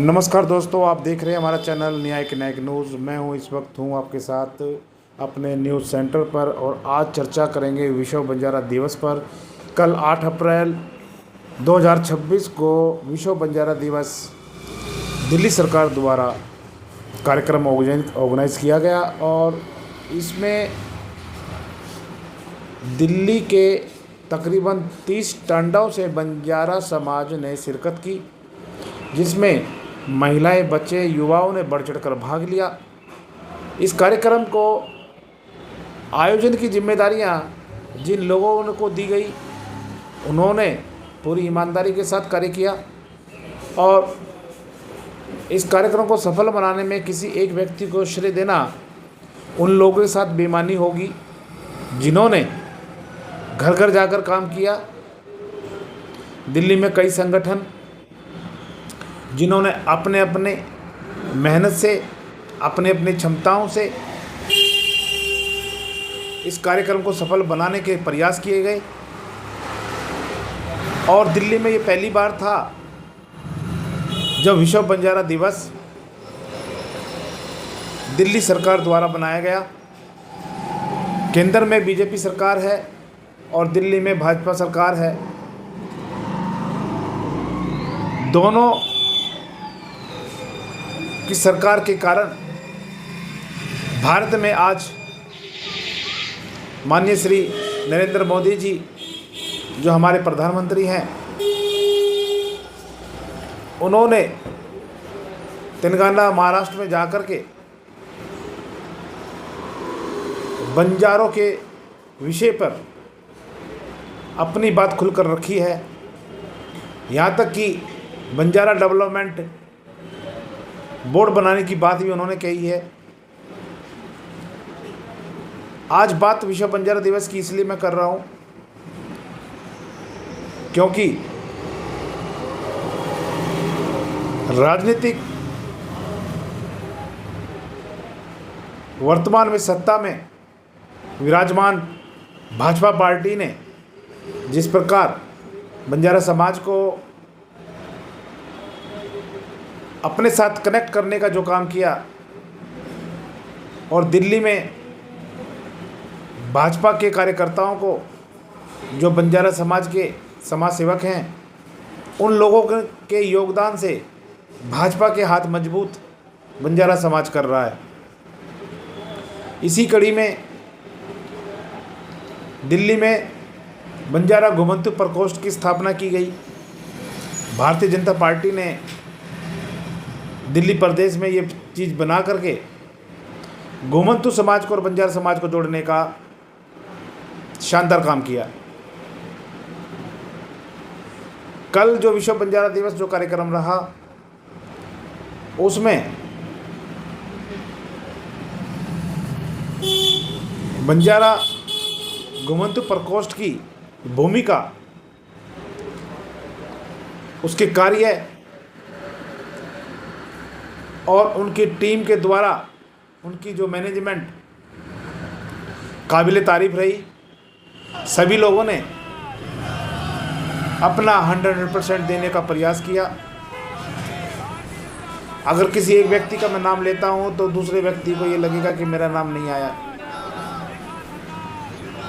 नमस्कार दोस्तों, आप देख रहे हैं हमारा चैनल न्यायिक न्यूज़। मैं हूं इस वक्त आपके साथ अपने न्यूज़ सेंटर पर और आज चर्चा करेंगे विश्व बंजारा दिवस पर। कल 8 अप्रैल 2026 को विश्व बंजारा दिवस दिल्ली सरकार द्वारा कार्यक्रम ऑर्गेनाइज किया गया और इसमें दिल्ली के तकरीबन 30 टांडाओं से बंजारा समाज ने शिरकत की, जिसमें महिलाएं, बच्चे, युवाओं ने बढ़ चढ़कर भाग लिया। इस कार्यक्रम को आयोजन की जिम्मेदारियां जिन लोगों को दी गई, उन्होंने पूरी ईमानदारी के साथ कार्य किया और इस कार्यक्रम को सफल बनाने में किसी एक व्यक्ति को श्रेय देना उन लोगों के साथ बेईमानी होगी जिन्होंने घर घर जाकर काम किया। दिल्ली में कई संगठन जिन्होंने अपने अपने मेहनत से, अपने अपनी क्षमताओं से इस कार्यक्रम को सफल बनाने के प्रयास किए गए और दिल्ली में ये पहली बार था जब विश्व बंजारा दिवस दिल्ली सरकार द्वारा बनाया गया। केंद्र में बीजेपी सरकार है और दिल्ली में भाजपा सरकार है। दोनों की सरकार के कारण भारत में आज माननीय श्री नरेंद्र मोदी जी, जो हमारे प्रधानमंत्री हैं, उन्होंने तेलंगाना, महाराष्ट्र में जाकर के बंजारों के विषय पर अपनी बात खुलकर रखी है। यहाँ तक कि बंजारा डेवलपमेंट बोर्ड बनाने की बात भी उन्होंने कही है। आज बात विश्व बंजारा दिवस की इसलिए मैं कर रहा हूँ क्योंकि राजनीतिक वर्तमान में सत्ता में विराजमान भाजपा पार्टी ने जिस प्रकार बंजारा समाज को अपने साथ कनेक्ट करने का जो काम किया और दिल्ली में भाजपा के कार्यकर्ताओं को, जो बंजारा समाज के समाज सेवक हैं, उन लोगों के योगदान से भाजपा के हाथ मजबूत बंजारा समाज कर रहा है। इसी कड़ी में दिल्ली में बंजारा घुमंतु प्रकोष्ठ की स्थापना की गई। भारतीय जनता पार्टी ने दिल्ली प्रदेश में ये चीज़ बना करके घुमंतु समाज को और बंजारा समाज को जोड़ने का शानदार काम किया। कल जो विश्व बंजारा दिवस जो कार्यक्रम रहा, उसमें बंजारा घुमंतु प्रकोष्ठ की भूमिका, उसके कार्य और उनकी टीम के द्वारा उनकी जो मैनेजमेंट काबिले तारीफ रही। सभी लोगों ने अपना 100% देने का प्रयास किया। अगर किसी एक व्यक्ति का मैं नाम लेता हूं तो दूसरे व्यक्ति को ये लगेगा कि मेरा नाम नहीं आया।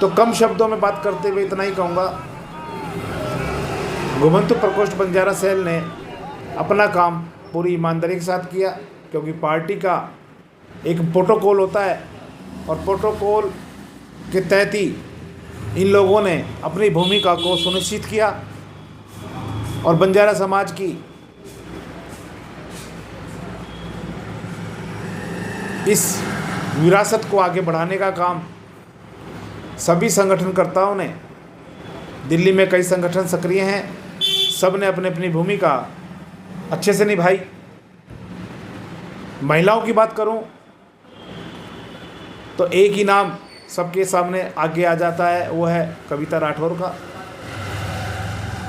तो कम शब्दों में बात करते हुए इतना ही कहूँगा, घुमंतु प्रकोष्ठ बंजारा सेल ने अपना काम पूरी ईमानदारी के साथ किया, क्योंकि पार्टी का एक प्रोटोकॉल होता है और प्रोटोकॉल के तहत ही इन लोगों ने अपनी भूमिका को सुनिश्चित किया और बंजारा समाज की इस विरासत को आगे बढ़ाने का काम सभी संगठनकर्ताओं ने, दिल्ली में कई संगठन सक्रिय हैं, सब ने अपनी अपनी भूमिका अच्छे से निभाई। महिलाओं की बात करूं तो एक ही नाम सबके सामने आगे आ जाता है, वो है कविता राठौर का।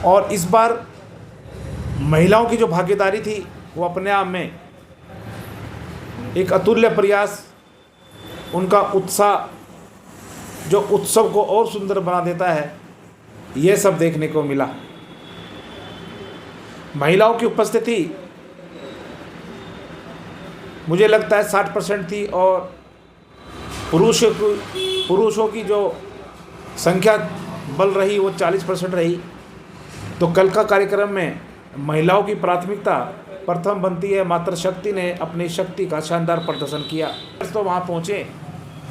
और इस बार महिलाओं की जो भागीदारी थी वो अपने आप में एक अतुल्य प्रयास, उनका उत्साह जो उत्सव को और सुंदर बना देता है, ये सब देखने को मिला। महिलाओं की उपस्थिति मुझे लगता है 60% थी और पुरुषों की जो संख्या बल रही वो 40% रही। तो कल का कार्यक्रम में महिलाओं की प्राथमिकता प्रथम बनती है। मातृशक्ति ने अपनी शक्ति का शानदार प्रदर्शन किया। तो वहाँ पहुँचे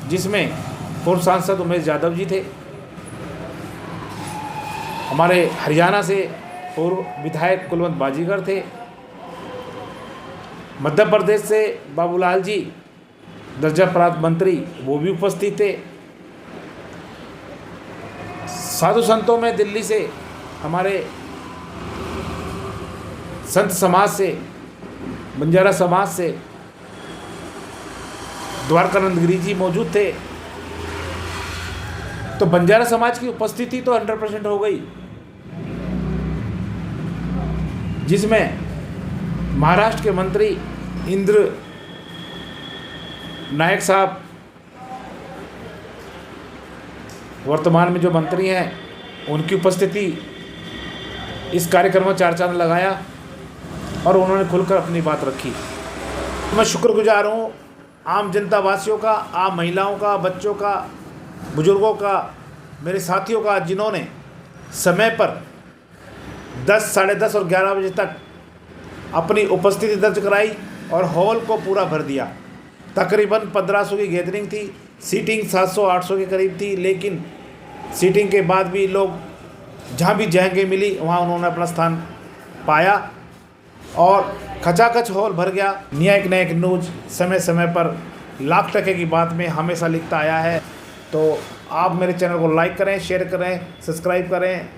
जिसमें पूर्व सांसद उमेश यादव जी थे, हमारे हरियाणा से पूर्व विधायक कुलवंत बाजीगर थे, मध्य प्रदेश से बाबूलाल जी दर्जा प्राप्त मंत्री वो भी उपस्थित थे। साधु संतों में दिल्ली से हमारे संत समाज से, बंजारा समाज से द्वारकानंद गिरी जी मौजूद थे। तो बंजारा समाज की उपस्थिति तो 100% हो गई, जिसमें महाराष्ट्र के मंत्री इंद्र नायक साहब वर्तमान में जो मंत्री हैं उनकी उपस्थिति इस कार्यक्रम में चार चांद लगाया और उन्होंने खुलकर अपनी बात रखी। मैं शुक्रगुजार हूँ आम जनता वासियों का, आम महिलाओं का, बच्चों का, बुजुर्गों का, मेरे साथियों का, जिन्होंने समय पर 10, साढ़े 10 और 11 बजे तक अपनी उपस्थिति दर्ज कराई और हॉल को पूरा भर दिया। तकरीबन 1500 की गैदरिंग थी, सीटिंग 700-800 के करीब थी, लेकिन सीटिंग के बाद भी लोग जहाँ भी जगह मिली वहाँ उन्होंने अपना स्थान पाया और खचाखच हॉल भर गया। न्यायिक न्यूज समय समय पर लाख टके की बात में हमेशा लिखता आया है। तो आप मेरे चैनल को लाइक करें, शेयर करें, सब्सक्राइब करें।